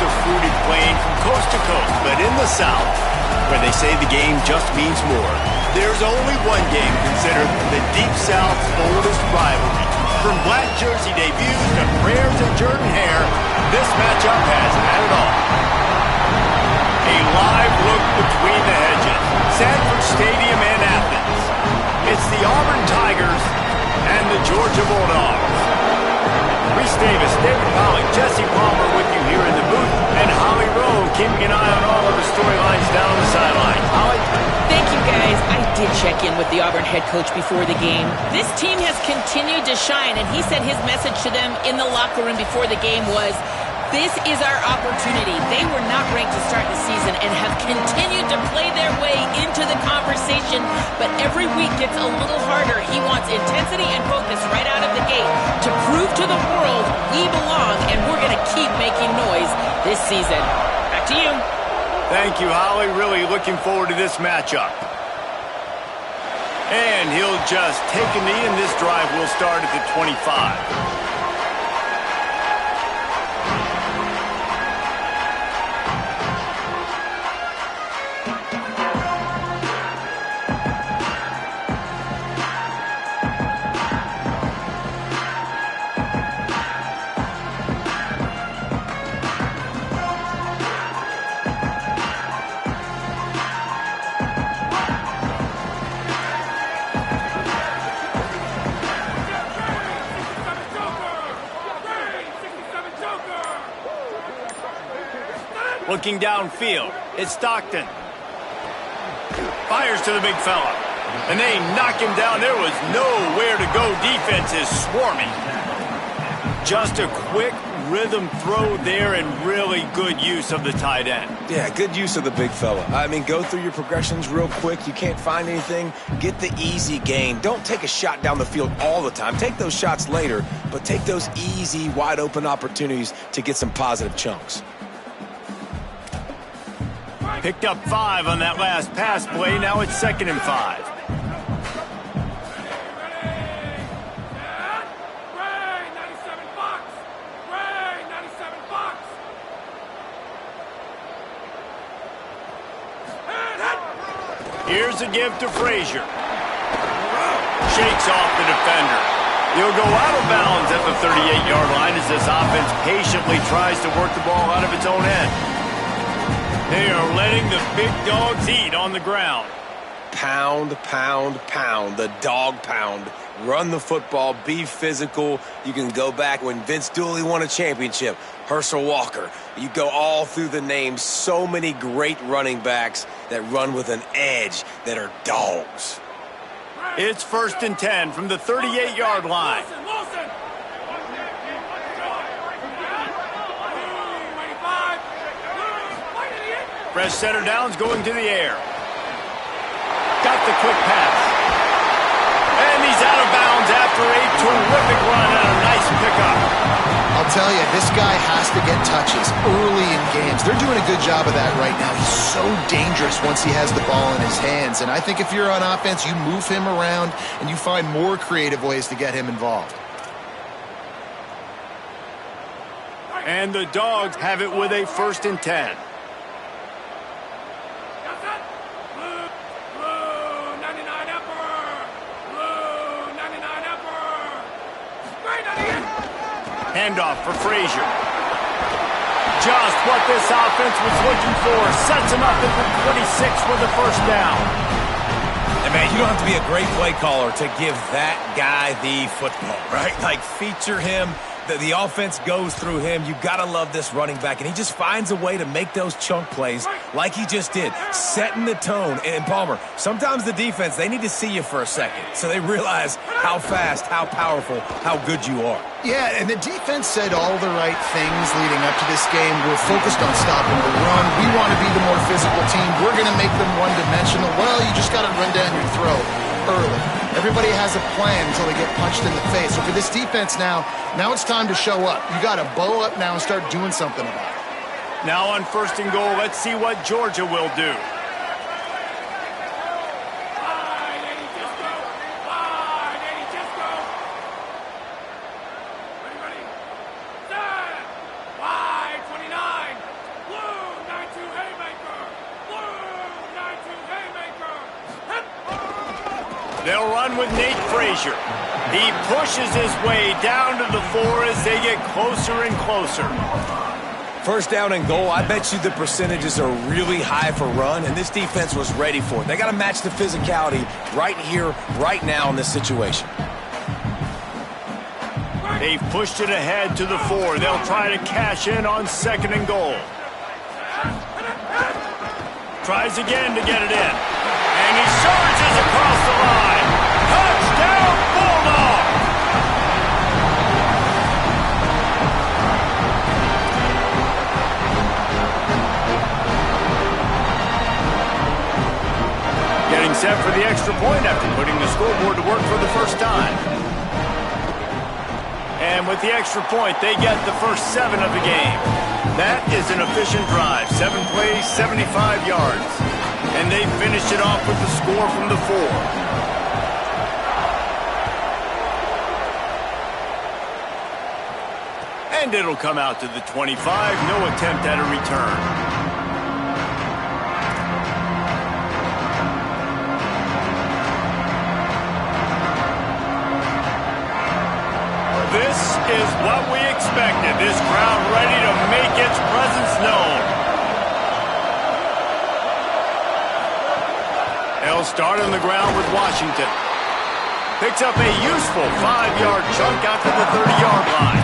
the fruited plain from coast to coast, but in the South, where they say the game just means more, there's only one game considered the Deep South's oldest rivalry. From black jersey debuts to prayers and Jordan hair, this matchup has had it all. A live look between the hedges, Sanford Stadium and Athens. It's the Auburn Tigers and the Georgia Bulldogs. Reese Davis, David Pollock, Jesse Palmer with you here in the booth, and Holly Rowe keeping an eye on all of the storylines down the sideline. Holly? Thank you, guys. I did check in with the Auburn head coach before the game. This team has continued to shine, and he said his message to them in the locker room before the game was, this is our opportunity. They were not ranked to start the season and have continued to play their way into the conversation, but every week gets a little harder. He wants intensity and focus right out of the gate to prove to the world we belong, and we're going to keep making noise this season. Back to you. Thank you, Holly. Really looking forward to this matchup. And he'll just take a knee, and this drive will start at the 25. Looking downfield, it's Stockton. Fires to the big fella. And they knock him down. There was nowhere to go. Defense is swarming. Just a quick rhythm throw there and really good use of the tight end. Yeah, good use of the big fella. I mean, go through your progressions real quick. You can't find anything. Get the easy gain. Don't take a shot down the field all the time. Take those shots later, but take those easy, wide-open opportunities to get some positive chunks. Picked up 5 on that last pass play. Now it's 2nd and 5. Here's a give to Frazier. Shakes off the defender. He'll go out of bounds at the 38-yard line as this offense patiently tries to work the ball out of its own end. They are letting the big dogs eat on the ground. Pound, pound, pound. The dog pound. Run the football. Be physical. You can go back when Vince Dooley won a championship. Herschel Walker. You go all through the names. So many great running backs that run with an edge that are dogs. It's 1st and 10 from the 38-yard line. Fresh center downs going to the air. Got the quick pass. And he's out of bounds after a terrific run and a nice pickup. I'll tell you, this guy has to get touches early in games. They're doing a good job of that right now. He's so dangerous once he has the ball in his hands. And I think if you're on offense, you move him around and you find more creative ways to get him involved. And the Dogs have it with a 1st and 10. Handoff for Frazier. Just what this offense was looking for. Sets him up at the 26 for the 1st down. And man, you don't have to be a great play caller to give that guy the football, right? Like, feature him. The offense goes through him. You got to love this running back. And he just finds a way to make those chunk plays like he just did, setting the tone. And Palmer, sometimes the defense, they need to see you for a second so they realize how fast, how powerful, how good you are. Yeah, and the defense said all the right things leading up to this game. We're focused on stopping the run. We want to be the more physical team. We're going to make them one-dimensional. Well, you just got to run down your throat early. Everybody has a plan until they get punched in the face. So for this defense now it's time to show up. You got to bow up now and start doing something about it. Now on 1st and goal, let's see what Georgia will do. They'll run with Nate Frazier. He pushes his way down to the 4 as they get closer and closer. First down and goal, I bet you the percentages are really high for run, and this defense was ready for it. They got to match the physicality right here, right now in this situation. They've pushed it ahead to the 4. They'll try to cash in on 2nd and goal. Tries again to get it in. And he charges across the line. Touchdown, Bulldog! Getting set for the extra point after putting the scoreboard to work for the first time. And with the extra point, they get the first 7 of the game. That is an efficient drive. 7 plays, 75 yards. And they finished it off with the score from the 4. And it'll come out to the 25. No attempt at a return. This is what we expected. This crowd ready to make its presence known. They'll start on the ground with Washington. Picks up a useful 5-yard chunk out to the 30-yard line.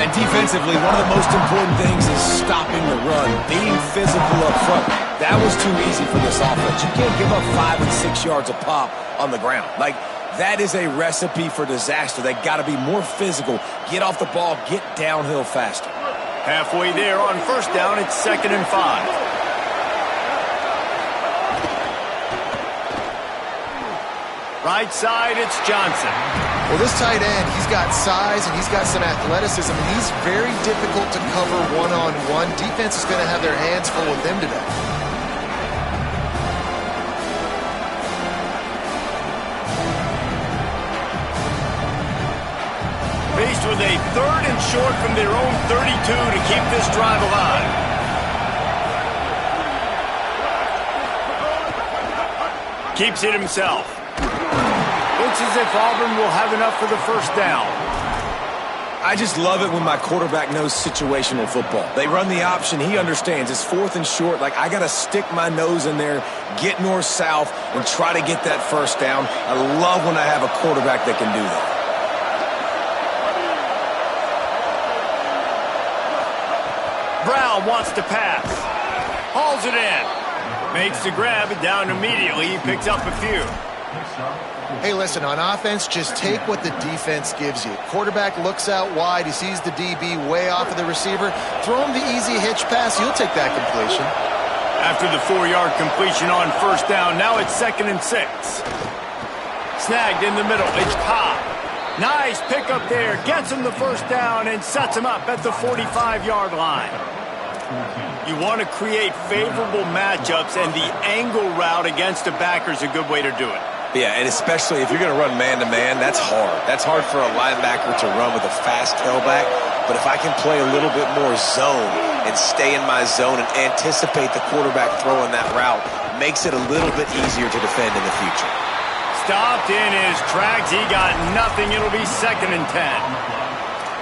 And defensively, one of the most important things is stopping the run, being physical up front. That was too easy for this offense. You can't give up 5 and 6 yards a pop on the ground. That is a recipe for disaster. They got to be more physical, get off the ball, get downhill faster. Halfway there on first down, it's 2nd and 5. Right side, it's Johnson. Well, this tight end, he's got size and he's got some athleticism, and he's very difficult to cover one-on-one. Defense is going to have their hands full with him today. Faced with a 3rd and short from their own 32 to keep this drive alive. Keeps it himself. Looks as if Auburn will have enough for the first down. I just love it when my quarterback knows situational football. They run the option. He understands. It's 4th and short. I got to stick my nose in there, get north-south, and try to get that first down. I love when I have a quarterback that can do that. Brown wants to pass. Hauls it in. Makes the grab and down immediately. He picks up a few. Hey, listen, on offense, just take what the defense gives you. Quarterback looks out wide. He sees the DB way off of the receiver. Throw him the easy hitch pass. You'll take that completion. After the 4-yard completion on first down, now it's 2nd and 6. Snagged in the middle. It's Cobb. Nice pickup there. Gets him the first down and sets him up at the 45-yard line. You want to create favorable matchups, and the angle route against a backer is a good way to do it. Yeah, and especially if you're going to run man-to-man, that's hard. That's hard for a linebacker to run with a fast tailback. But if I can play a little bit more zone and stay in my zone and anticipate the quarterback throwing that route, makes it a little bit easier to defend in the future. Stopped in his tracks. He got nothing. It'll be 2nd and 10.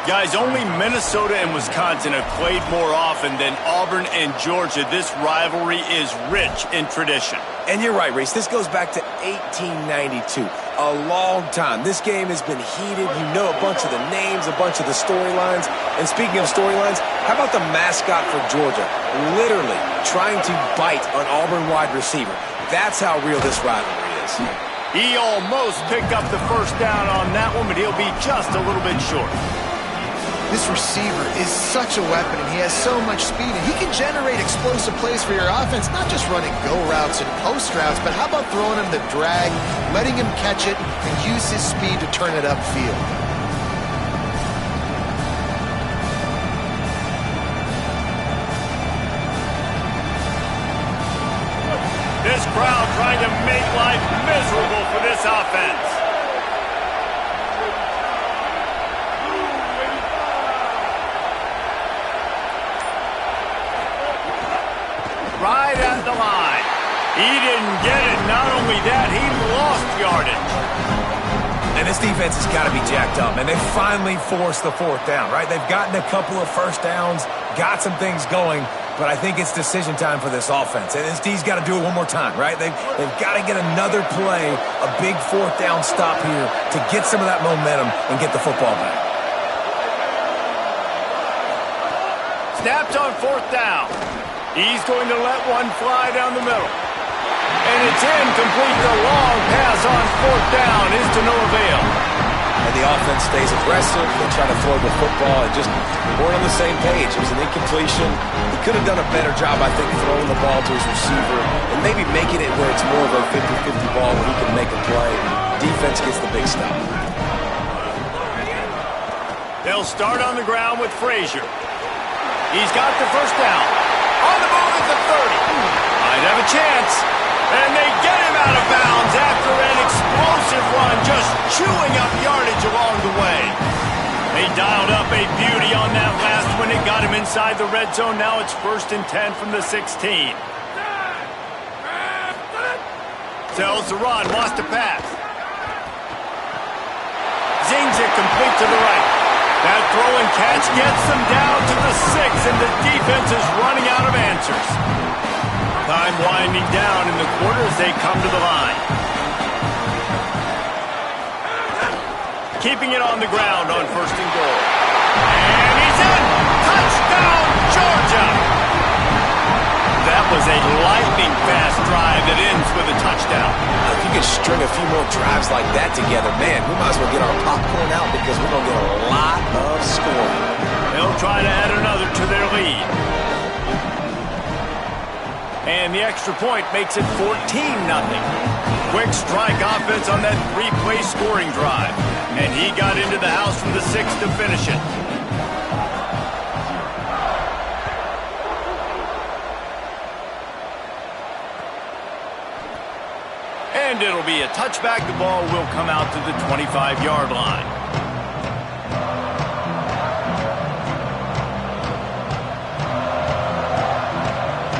Guys, only Minnesota and Wisconsin have played more often than Auburn and Georgia. This rivalry is rich in tradition. And you're right, Reese. This goes back to 1892. A long time. This game has been heated. You know a bunch of the names, a bunch of the storylines. And speaking of storylines, how about the mascot for Georgia? Literally trying to bite an Auburn wide receiver. That's how real this rivalry is. He almost picked up the first down on that one, but he'll be just a little bit short. This receiver is such a weapon, and he has so much speed, and he can generate explosive plays for your offense, not just running go routes and post routes, but how about throwing him the drag, letting him catch it, and use his speed to turn it upfield. This crowd trying to make life miserable for this offense. Right at the line. He didn't get it. Not only that, he lost yardage. And this defense has got to be jacked up, and they finally forced the fourth down, right? They've gotten a couple of first downs, got some things going, but I think it's decision time for this offense. And this D's got to do it one more time, right? They've got to get another play, a big fourth down stop here to get some of that momentum and get the football back. Snapped on fourth down. He's going to let one fly down the middle. And it's incomplete. The long pass on fourth down is to no avail. And the offense stays aggressive. They try to throw the football and just weren't on the same page. It was an incompletion. He could have done a better job, I think, throwing the ball to his receiver and maybe making it where it's more of a 50-50 ball where he can make a play. Defense gets the big stop. They'll start on the ground with Frazier. He's got the first down. On the move at the 30. Might have a chance. And they get him out of bounds after an explosive run, just chewing up yardage along the way. They dialed up a beauty on that last one. It got him inside the red zone. Now it's 1st and 10 from the 16. Sells the run, wants to pass. Zings it complete to the right. That throw and catch gets them down to the 6, and the defense is running out of answers. Time winding down in the quarter as they come to the line. Keeping it on the ground on 1st and goal. And he's in! Touchdown, Georgia! That was a lightning-fast drive that ends with a touchdown. If you could string a few more drives like that together, man, we might as well get our popcorn out because we're going to get a lot of scoring. They'll try to add another to their lead. And the extra point makes it 14-0. Quick strike offense on that 3-play scoring drive. And he got into the house from the 6 to finish it. And it'll be a touchback. The ball will come out to the 25-yard line.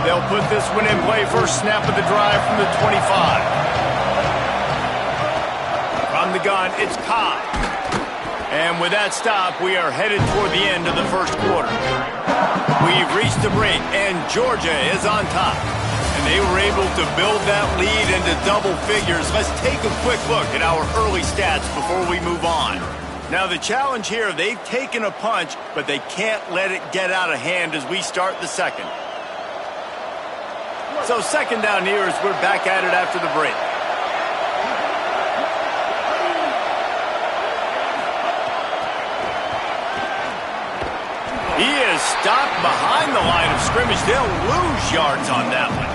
They'll put this one in play. First snap of the drive from the 25. From the gun, it's Cobb. And with that stop, we are headed toward the end of the first quarter. We've reached the break, and Georgia is on top. And they were able to build that lead into double figures. Let's take a quick look at our early stats before we move on. Now, the challenge here, they've taken a punch, but they can't let it get out of hand as we start the second. So 2nd down here as we're back at it after the break. He is stopped behind the line of scrimmage. They'll lose yards on that one.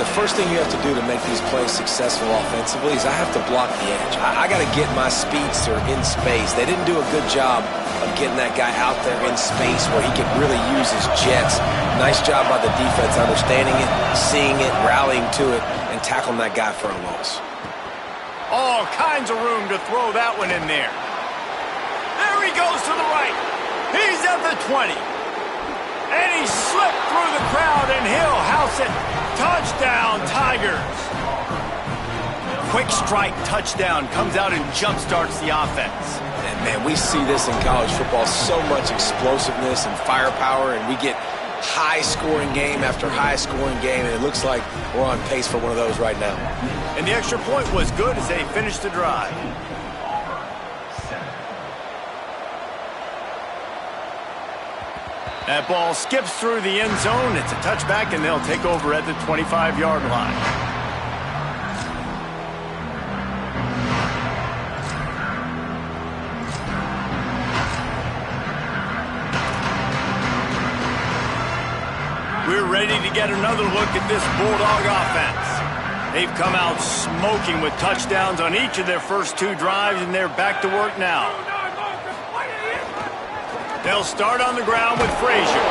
The first thing you have to do to make these plays successful offensively is I have to block the edge. I got to get my speedster in space. They didn't do a good job of getting that guy out there in space where he could really use his jets. Nice job by the defense understanding it, seeing it, rallying to it, and tackling that guy for a loss. All kinds of room to throw that one in there. There he goes to the right. He's at the 20. And he slipped through the crowd, and he'll house it. Touchdown, Tigers. Quick strike touchdown comes out and jump-starts the offense. And, man, we see this in college football, so much explosiveness and firepower, and we get high-scoring game after high-scoring game, and it looks like we're on pace for one of those right now. And the extra point was good as they finished the drive. That ball skips through the end zone. It's a touchback, and they'll take over at the 25-yard line. We're ready to get another look at this Bulldog offense. They've come out smoking with touchdowns on each of their first 2 drives, and they're back to work now. They'll start on the ground with Frazier.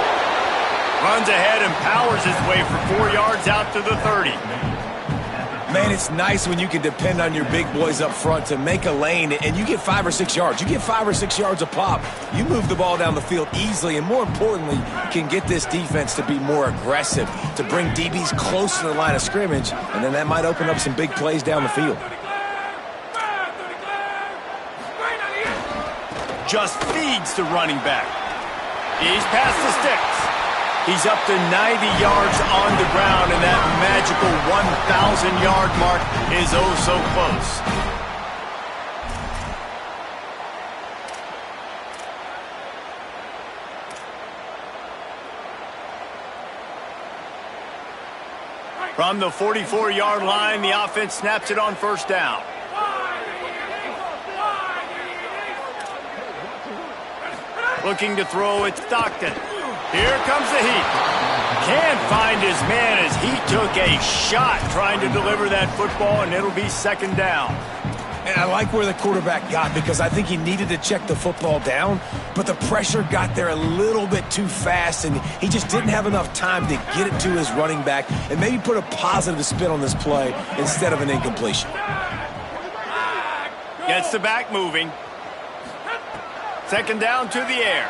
Runs ahead and powers his way for 4 yards out to the 30. Man, it's nice when you can depend on your big boys up front to make a lane, and you get 5 or 6 yards. You get 5 or 6 yards a pop. You move the ball down the field easily, and more importantly, can get this defense to be more aggressive, to bring DBs close to the line of scrimmage, and then that might open up some big plays down the field. just feeds the running back. He's past the sticks. He's up to 90 yards on the ground, and that magical 1,000-yard mark is oh so close. From the 44-yard line, the offense snaps it on first down. Looking to throw, it's Stockton. Here comes the heat. Can't find his man as he took a shot trying to deliver that football, and it'll be second down. And I like where the quarterback got because I think he needed to check the football down, but the pressure got there a little bit too fast, and he just didn't have enough time to get it to his running back and maybe put a positive spin on this play instead of an incompletion. Gets the back moving. Second down to the air.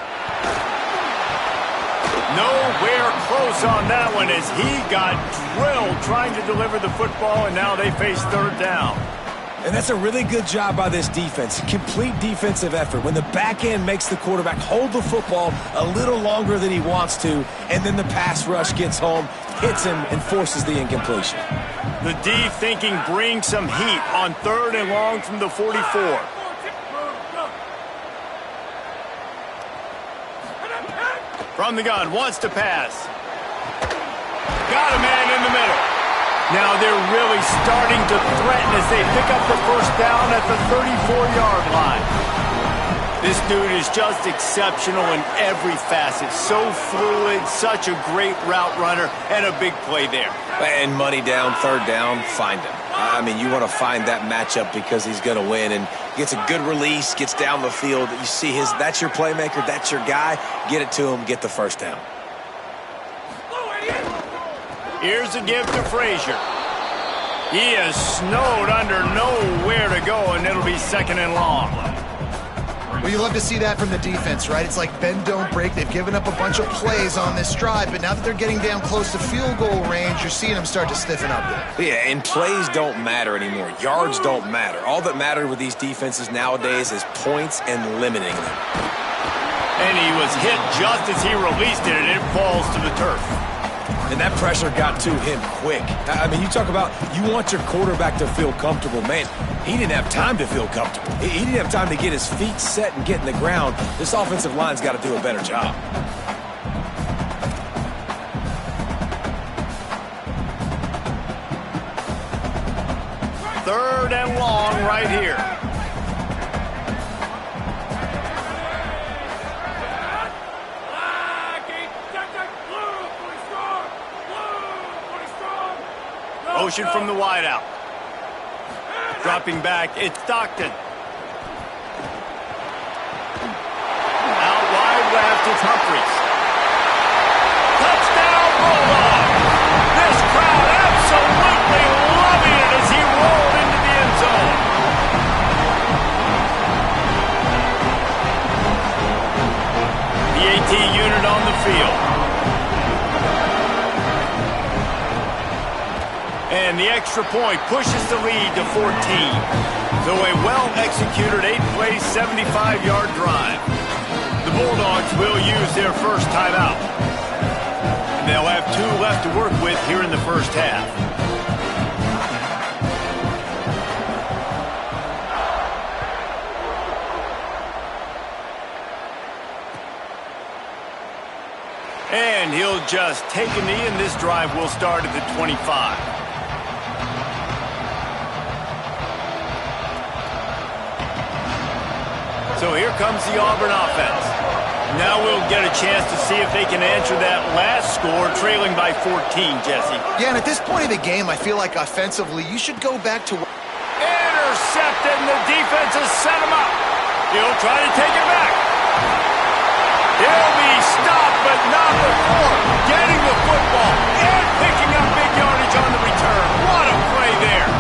Nowhere close on that one as he got drilled trying to deliver the football, and now they face third down. And that's a really good job by this defense. Complete defensive effort. When the back end makes the quarterback hold the football a little longer than he wants to, and then the pass rush gets home, hits him, and forces the incompletion. The D thinking bring some heat on third and long from the 44. From the gun, wants to pass. Got a man in the middle. Now they're really starting to threaten as they pick up the first down at the 34-yard line. This dude is just exceptional in every facet. So fluid, such a great route runner, and a big play there. And money down, third down, find him. I mean, you want to find that matchup because he's going to win, and gets a good release, gets down the field. You see that's your playmaker, that's your guy. Get it to him, get the first down. Here's a give to Frazier. He is snowed under, nowhere to go, and it'll be second and long. Well, you love to see that from the defense, right? It's like bend, don't break. They've given up a bunch of plays on this drive, but now that they're getting down close to field goal range, you're seeing them start to stiffen up there. Yeah, and plays don't matter anymore. Yards don't matter. All that matters with these defenses nowadays is points and limiting them. And he was hit just as he released it, and it falls to the turf. And that pressure got to him quick. I mean, you talk about you want your quarterback to feel comfortable. Man, he didn't have time to feel comfortable. He didn't have time to get his feet set and get in the ground. This offensive line's got to do a better job. Third and long right here. Motion from the wideout. Dropping back, it's Stockton. Out wide left, it's Humphries. Touchdown, Bulldog! This crowd absolutely loving it as he rolled into the end zone. The AT unit on the field. And the extra point pushes the lead to 14. So a well-executed 8-play, 75-yard drive. The Bulldogs will use their first timeout. And they'll have 2 left to work with here in the first half. And he'll just take a knee, and this drive will start at the 25. So here comes the Auburn offense. Now we'll get a chance to see if they can answer that last score, trailing by 14, Jesse. Yeah, and at this point of the game, I feel like offensively, you should go back to... Intercepted, and the defense has set him up. He'll try to take it back. He'll be stopped, but not before getting the football and picking up big yardage on the return. What a play there.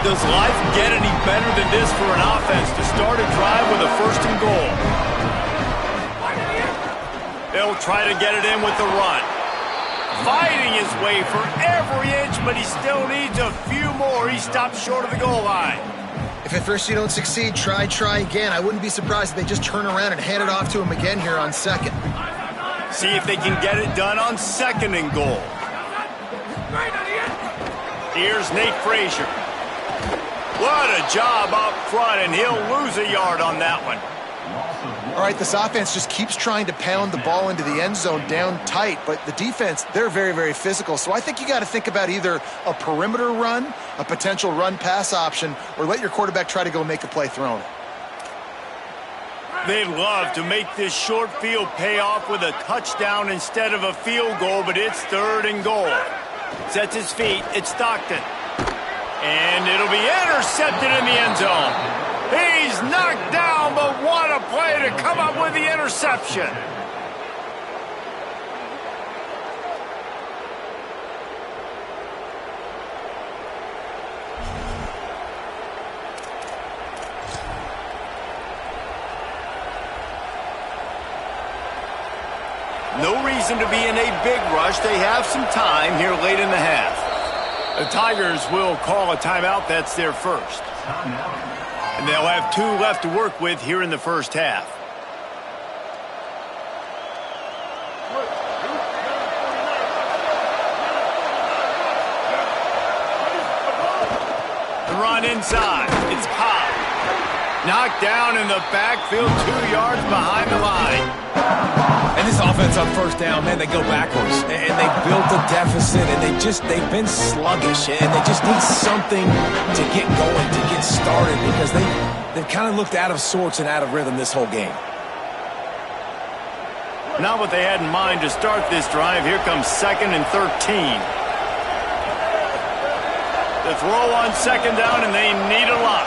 Does life get any better than this for an offense to start a drive with a first and goal? They'll try to get it in with the run. Fighting his way for every inch, but he still needs a few more. He stopped short of the goal line. If at first you don't succeed, try again. I wouldn't be surprised if they just turn around and hand it off to him again here on second. See if they can get it done on second and goal. Here's Nate Frazier. What a job up front, and he'll lose a yard on that one. All right, this offense just keeps trying to pound the ball into the end zone down tight, but the defense, they're very, very physical. So I think you got to think about either a perimeter run, a potential run-pass option, or let your quarterback try to go make a play thrown. They'd love to make this short field pay off with a touchdown instead of a field goal, but it's third and goal. Sets his feet. It's Stockton. And it'll be intercepted in the end zone. He's knocked down, but what a play to come up with the interception. No reason to be in a big rush. They have some time here late in the half. The Tigers will call a timeout. That's their first. And they'll have 2 left to work with here in the first half. The run inside. It's Pop. Knocked down in the backfield, 2 yards behind the line. And this offense on first down, man, they go backwards. And they built a deficit, and they've been sluggish. And they just need something to get going, to get started, because they've kind of looked out of sorts and out of rhythm this whole game. Not what they had in mind to start this drive. Here comes 2nd and 13. The throw on 2nd down, and they need a lot.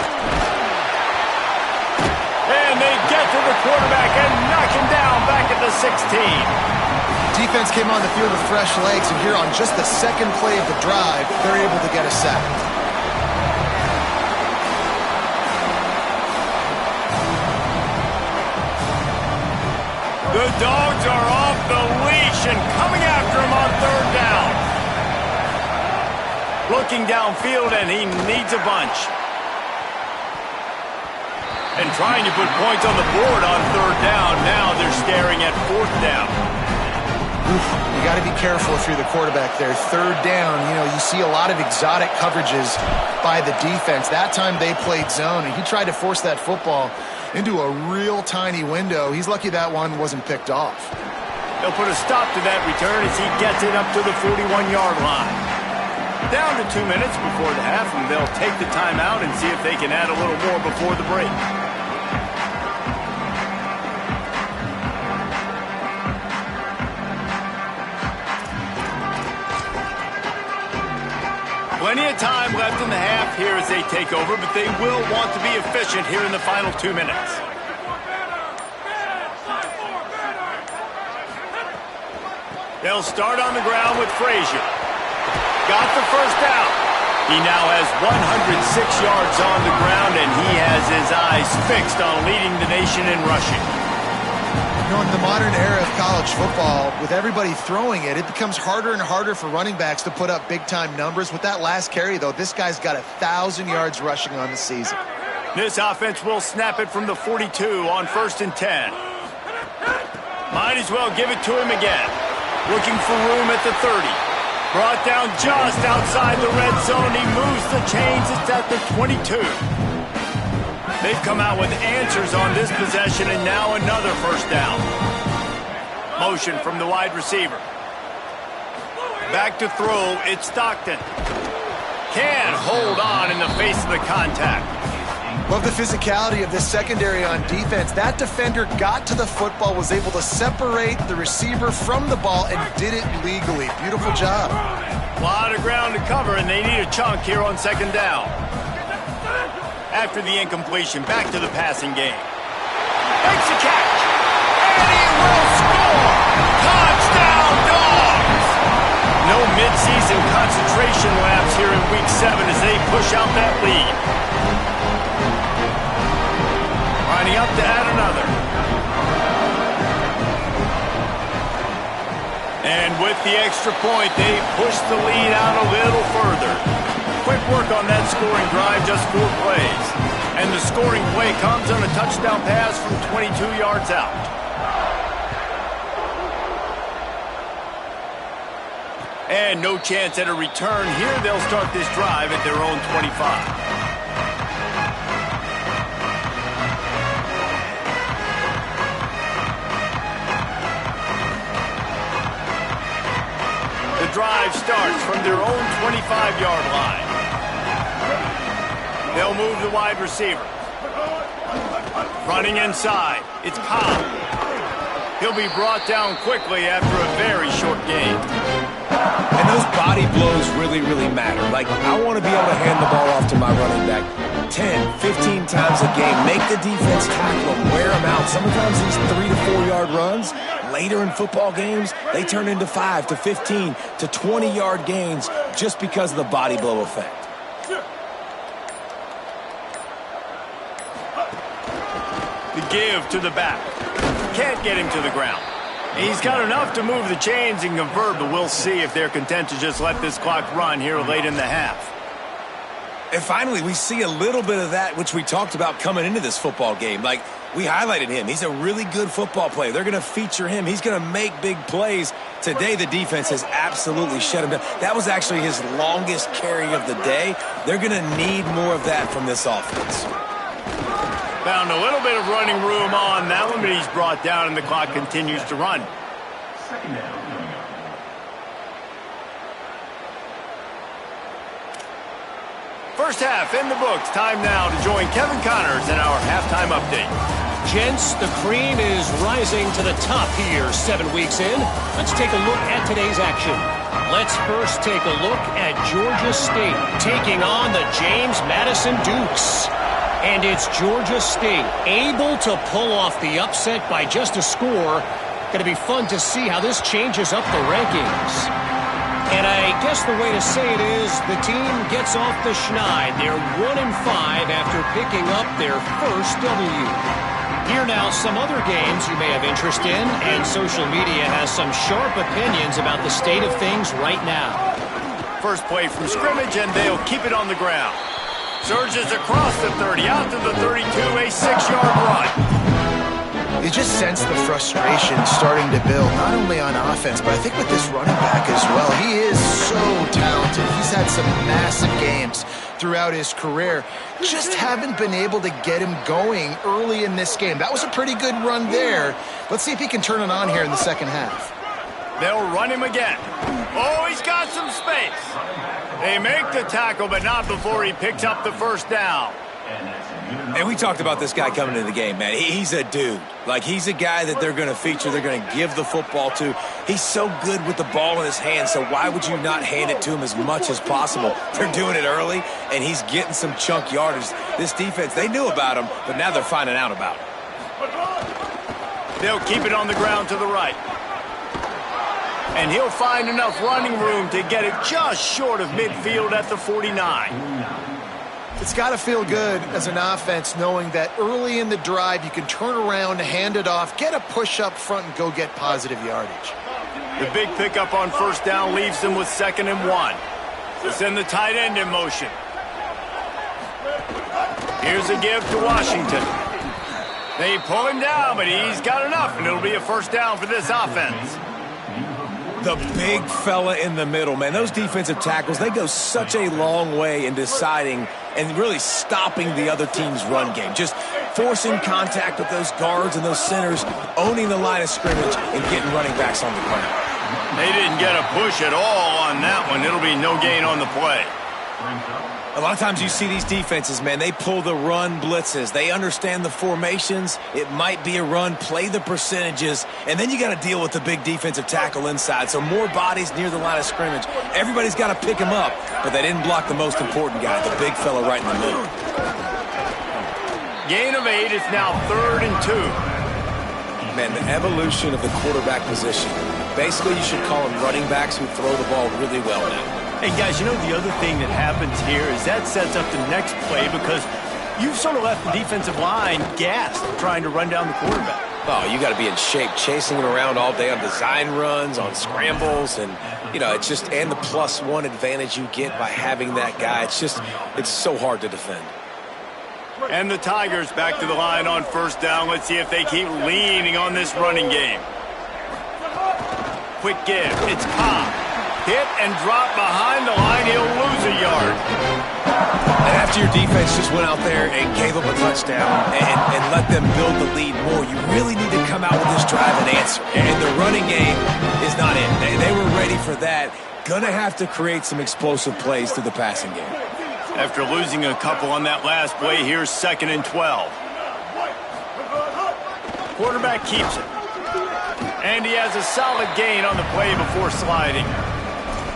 And they get to the quarterback and knock him down back at the 16. Defense came on the field with fresh legs, and here on just the second play of the drive, they're able to get a sack. The Dogs are off the leash and coming after him on 3rd down. Looking downfield, and he needs a bunch. And trying to put points on the board on 3rd down. Now they're staring at 4th down. You got to be careful if you're the quarterback there. 3rd down, you see a lot of exotic coverages by the defense. That time they played zone, and he tried to force that football into a real tiny window. He's lucky that one wasn't picked off. They'll put a stop to that return as he gets it up to the 41-yard line. Down to 2 minutes before the half, and they'll take the timeout and see if they can add a little more before the break. Plenty of time left in the half here as they take over, but they will want to be efficient here in the final 2 minutes. They'll start on the ground with Frazier. Got the first down. He now has 106 yards on the ground, and he has his eyes fixed on leading the nation in rushing. In the modern era of college football, with everybody throwing it, it becomes harder and harder for running backs to put up big-time numbers. With that last carry, though, this guy's got 1,000 yards rushing on the season. This offense will snap it from the 42 on 1st and 10. Might as well give it to him again. Looking for room at the 30. Brought down just outside the red zone. He moves the chains. It's at the 22. They've come out with answers on this possession, and now another first down. Motion from the wide receiver. Back to throw. It's Stockton. Can't hold on in the face of the contact. Love the physicality of this secondary on defense. That defender got to the football, was able to separate the receiver from the ball, and did it legally. Beautiful job. A lot of ground to cover, and they need a chunk here on 2nd down. After the incompletion, back to the passing game. Makes a catch, and he will score! Touchdown, Dogs! No midseason concentration laps here in Week 7 as they push out that lead. Lining up to add another. And with the extra point, they push the lead out a little further. Quick work on that scoring drive, just 4 plays. And the scoring play comes on a touchdown pass from 22 yards out. And no chance at a return here. They'll start this drive at their own 25. The drive starts from their own 25-yard line. They'll move the wide receiver. Running inside. It's Cobb. He'll be brought down quickly after a very short game. And those body blows really, really matter. Like, I want to be able to hand the ball off to my running back 10, 15 times a game. Make the defense tackle them, wear them out. Sometimes these 3 to 4 yard runs, later in football games, they turn into 5 to 15 to 20 yard gains just because of the body blow effect. The give to the back. Can't get him to the ground. He's got enough to move the chains and convert, but we'll see if they're content to just let this clock run here late in the half. And finally, we see a little bit of that, which we talked about coming into this football game. Like, we highlighted him. He's a really good football player. They're going to feature him. He's going to make big plays. Today, the defense has absolutely shut him down. That was actually his longest carry of the day. They're going to need more of that from this offense. Found a little bit of running room on that one, but he's brought down and the clock continues to run. First half in the books. Time now to join Kevin Connors in our halftime update. Gents, the cream is rising to the top here 7 weeks in. Let's take a look at today's action. Let's first take a look at Georgia State taking on the James Madison Dukes. And it's Georgia State able to pull off the upset by just a score. Going to be fun to see how this changes up the rankings. And I guess the way to say it is the team gets off the schneid. They're 1-5 after picking up their first W. Here now some other games you may have interest in, and social media has some sharp opinions about the state of things right now. First play from scrimmage, and they'll keep it on the ground. Surges across the 30, out to the 32, a 6-yard run. You just sense the frustration starting to build, not only on offense, but I think with this running back as well. He is so talented. He's had some massive games throughout his career. Just haven't been able to get him going early in this game. That was a pretty good run there. Let's see if he can turn it on here in the second half. They'll run him again. Oh, he's got some space. They make the tackle, but not before he picks up the first down. And we talked about this guy coming into the game, man. He's a dude. Like, he's a guy that they're going to feature, they're going to give the football to. He's so good with the ball in his hand, so why would you not hand it to him as much as possible? They're doing it early, and he's getting some chunk yardage. This defense, they knew about him, but now they're finding out about him. They'll keep it on the ground to the right. And he'll find enough running room to get it just short of midfield at the 49. It's got to feel good as an offense knowing that early in the drive you can turn around, hand it off, get a push up front, and go get positive yardage. The big pickup on first down leaves them with 2nd and 1. They'll send the tight end in motion. Here's a give to Washington. They pull him down, but he's got enough, and it'll be a first down for this offense. The big fella in the middle, man. Those defensive tackles, they go such a long way in deciding and really stopping the other team's run game. Just forcing contact with those guards and those centers, owning the line of scrimmage, and getting running backs on the ground. They didn't get a push at all on that one. It'll be no gain on the play. A lot of times you see these defenses, man, they pull the run blitzes. They understand the formations. It might be a run, play the percentages, and then you got to deal with the big defensive tackle inside. So more bodies near the line of scrimmage. Everybody's got to pick him up, but they didn't block the most important guy, the big fella right in the middle. Gain of 8. It's now 3rd and 2. Man, the evolution of the quarterback position. Basically, you should call them running backs who throw the ball really well now. Hey, guys, you know the other thing that happens here is that sets up the next play because you've sort of left the defensive line gassed trying to run down the quarterback. Oh, you got to be in shape, chasing him around all day on design runs, on scrambles, and, you know, it's just, and the +1 advantage you get by having that guy. It's so hard to defend. And the Tigers back to the line on first down. Let's see if they keep leaning on this running game. Quick give. It's Cobb. Hit and drop behind the line. He'll lose a yard. And after your defense just went out there and gave up a touchdown and let them build the lead more, you really need to come out with this drive and answer. And the running game is not it. They were ready for that. Gonna have to create some explosive plays through the passing game. After losing a couple on that last play, here's 2nd and 12. Quarterback keeps it. And he has a solid gain on the play before sliding.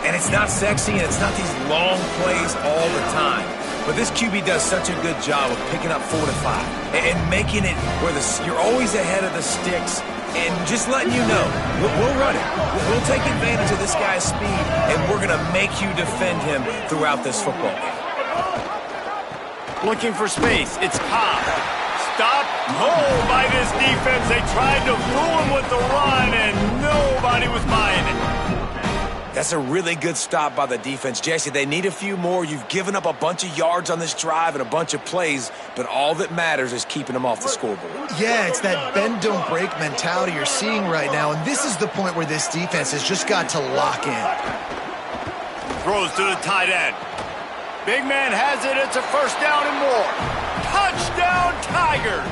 And it's not sexy, and it's not these long plays all the time. But this QB does such a good job of picking up 4 to 5 and making it where you're always ahead of the sticks and just letting you know, we'll run it. We'll take advantage of this guy's speed, and we're going to make you defend him throughout this football game. Looking for space. It's Cobb. Stop. Hold by this defense. They tried to fool him with the run, and nobody was buying it. That's a really good stop by the defense. Jesse, they need a few more. You've given up a bunch of yards on this drive and a bunch of plays, but all that matters is keeping them off the scoreboard. Yeah, it's that bend, don't break mentality you're seeing right now, and this is the point where this defense has just got to lock in. Throws to the tight end. Big man has it. It's a first down and more. Touchdown, Tigers!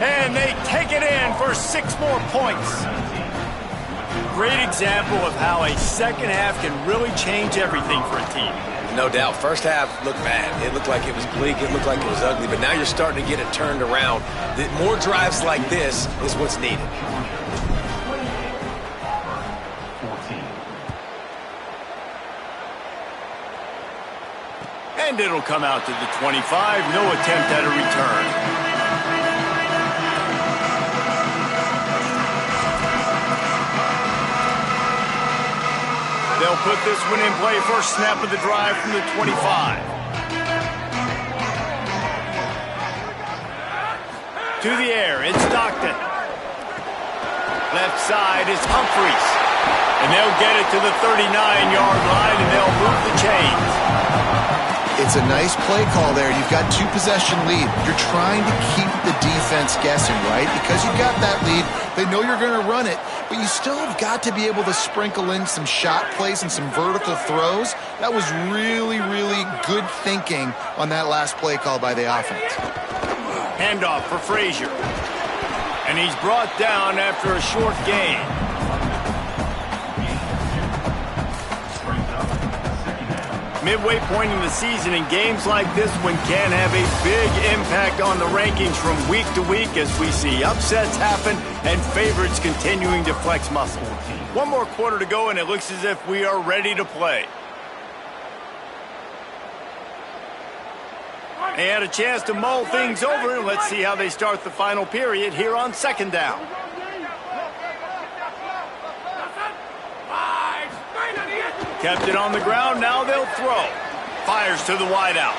And they take it in for 6 more points. Great example of how a second half can really change everything for a team. No doubt. First half looked bad. It looked like it was bleak. It looked like it was ugly. But now you're starting to get it turned around. More drives like this is what's needed. And it'll come out to the 25. No attempt at a return. They'll put this one in play. First snap of the drive from the 25. To the air, it's Stockton. Left side is Humphries. And they'll get it to the 39-yard line, and they'll move the chains. It's a nice play call there. You've got 2-possession lead. You're trying to keep the defense guessing, right? Because you've got that lead, they know you're going to run it, but you still have got to be able to sprinkle in some shot plays and some vertical throws. That was really, really good thinking on that last play call by the offense. Handoff for Frazier. And he's brought down after a short gain. Midway point in the season, and games like this one can have a big impact on the rankings from week to week as we see upsets happen and favorites continuing to flex muscle. 1 more quarter to go, and it looks as if we are ready to play. They had a chance to mull things over, and let's see how they start the final period here on 2nd down. Kept it on the ground, now they'll throw. Fires to the wideout.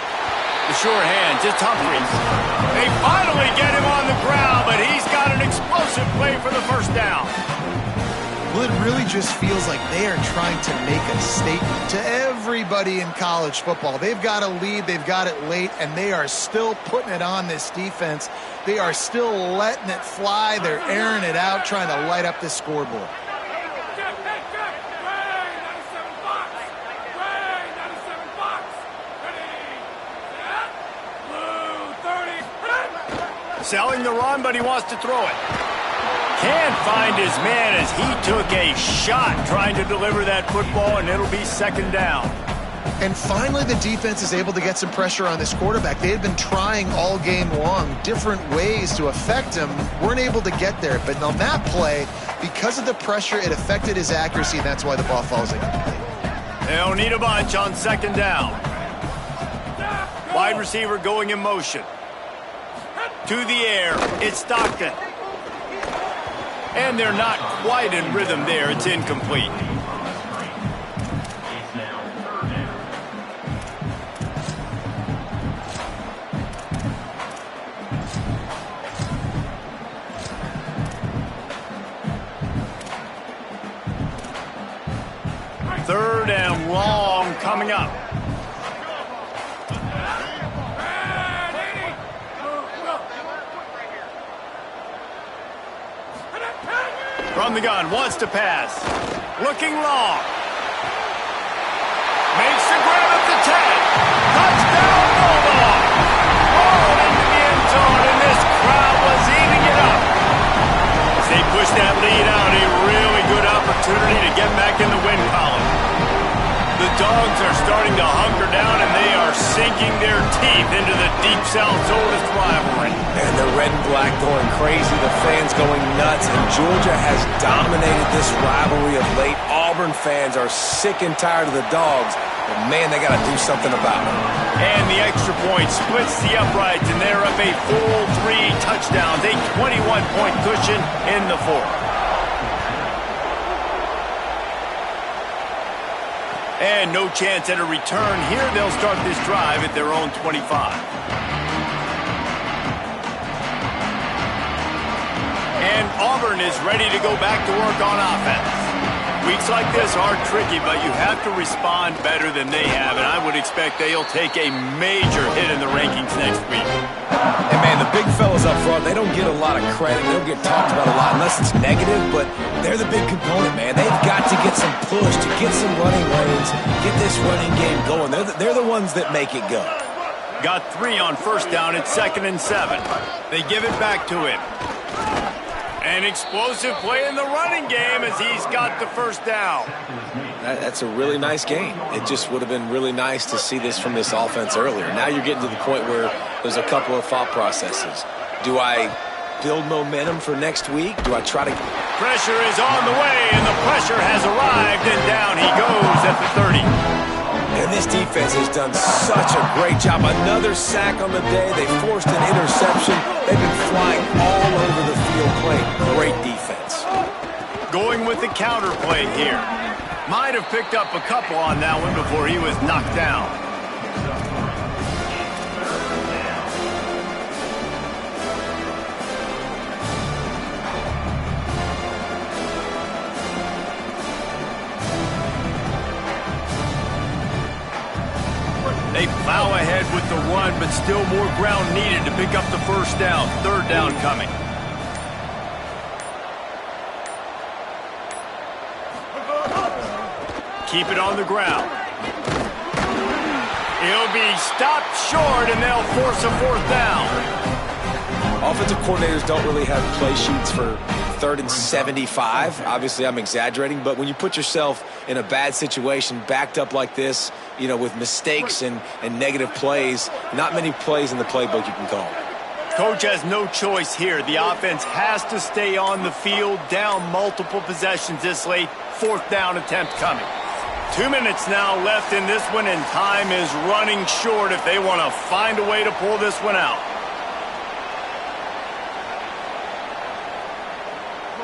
The sure hands, it's Humphries. They finally get him on the ground, but he's got an explosive play for the first down. Well, it really just feels like they are trying to make a statement to everybody in college football. They've got a lead, they've got it late, and they are still putting it on this defense. They are still letting it fly. They're airing it out, trying to light up this scoreboard. Selling the run, but he wants to throw it. Can't find his man as he took a shot trying to deliver that football, and it'll be 2nd down. And finally, the defense is able to get some pressure on this quarterback. They had been trying all game long different ways to affect him, weren't able to get there. But on that play, because of the pressure, it affected his accuracy, and that's why the ball falls incomplete. They'll need a bunch on 2nd down. Wide receiver going in motion. To the air, it's Stockton. And they're not quite in rhythm there. It's incomplete. Third and long coming up. from the gun, wants to pass. Looking long. Makes the grab at the 10. Touchdown, Bulldog! Oh, into the end zone, and this crowd was eating it up. As they push that lead out, a really good opportunity to get back in the win column. The Dogs are starting to hunker down, and they are sinking their teeth into the Deep South's oldest rivalry. And the red and black going crazy, the fans going nuts, and Georgia has dominated this rivalry of late. Auburn fans are sick and tired of the Dogs, but man, they got to do something about it. And the extra point splits the uprights, and they're up a full 3 touchdowns, a 21-point cushion in the fourth. And no chance at a return here. They'll start this drive at their own 25. And Auburn is ready to go back to work on offense. Weeks like this are tricky, but you have to respond better than they have, and I would expect they'll take a major hit in the rankings next week. And man, the big fellas up front, they don't get a lot of credit. They don't get talked about a lot unless it's negative, but they're the big component, man. They've got to get some push, to get some running lanes, get this running game going. They're the ones that make it go. Got 3 on first down. It's 2nd and 7. They give it back to him. An explosive play in the running game as he's got the first down. That's a really nice game. It just would have been really nice to see this from this offense earlier. Now you're getting to the point where there's a couple of thought processes. Do I build momentum for next week? Do I try to... Pressure is on the way, and the pressure has arrived, and down he goes at the 30. And this defense has done such a great job. Another sack on the day. They forced an interception. They've been flying all over the field playing great defense. Going with the counter play here. Might have picked up a couple on that one before he was knocked down. They plow ahead with the run, but still more ground needed to pick up the first down. 3rd down coming. Keep it on the ground. He'll be stopped short, and they'll force a 4th down. Offensive coordinators don't really have play sheets for 3rd and 75. Obviously, I'm exaggerating, but when you put yourself in a bad situation, backed up like this, you know, with mistakes and negative plays, not many plays in the playbook you can call. Coach has no choice here. The offense has to stay on the field, down multiple possessions this late. 4th down attempt coming. 2 minutes now left in this one, and time is running short if they want to find a way to pull this one out.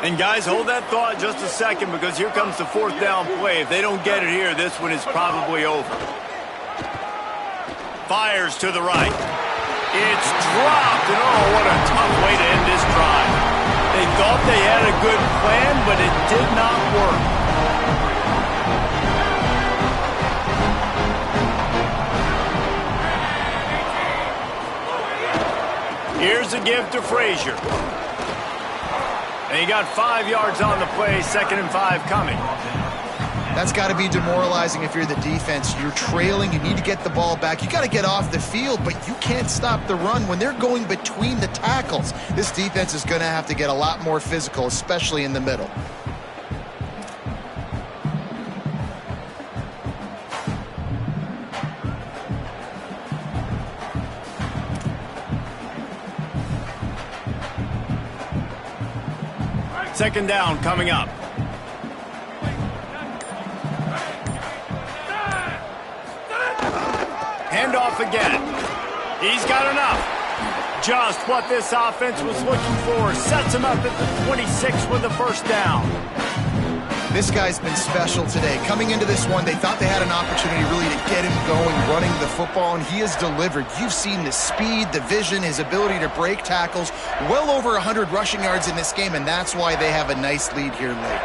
And guys, hold that thought just a second, because here comes the 4th down play. If they don't get it here, this one is probably over. Fires to the right. It's dropped, and oh, what a tough way to end this drive. They thought they had a good plan, but it did not work. Here's a give to Frazier. And he got 5 yards on the play, 2nd and 5 coming. That's got to be demoralizing if you're the defense. You're trailing. You need to get the ball back. You got to get off the field, but you can't stop the run when they're going between the tackles. This defense is going to have to get a lot more physical, especially in the middle. Second down coming up. Handoff again. He's got enough. Just what this offense was looking for. Sets him up at the 26 with the first down. This guy's been special today. Coming into this one, they thought they had an opportunity really to get him going, running the football, and he has delivered. You've seen the speed, the vision, his ability to break tackles. Well over 100 rushing yards in this game, and that's why they have a nice lead here late.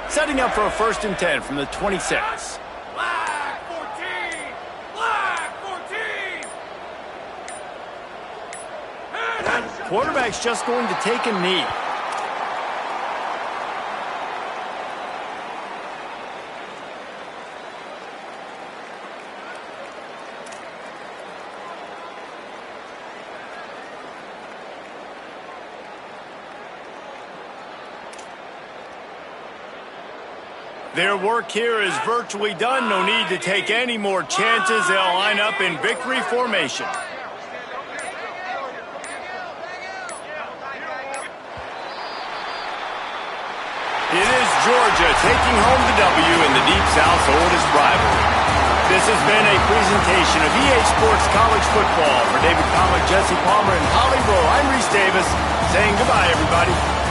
Setting up for a 1st and 10 from the 26. quarterback's just going to take a knee. Their work here is virtually done. No need to take any more chances. They'll line up in victory formation. It is Georgia taking home the W in the Deep South's oldest rivalry. This has been a presentation of EA Sports College Football. For David Pollack, Jesse Palmer, and Holly Rowe, I'm Reese Davis saying goodbye, everybody.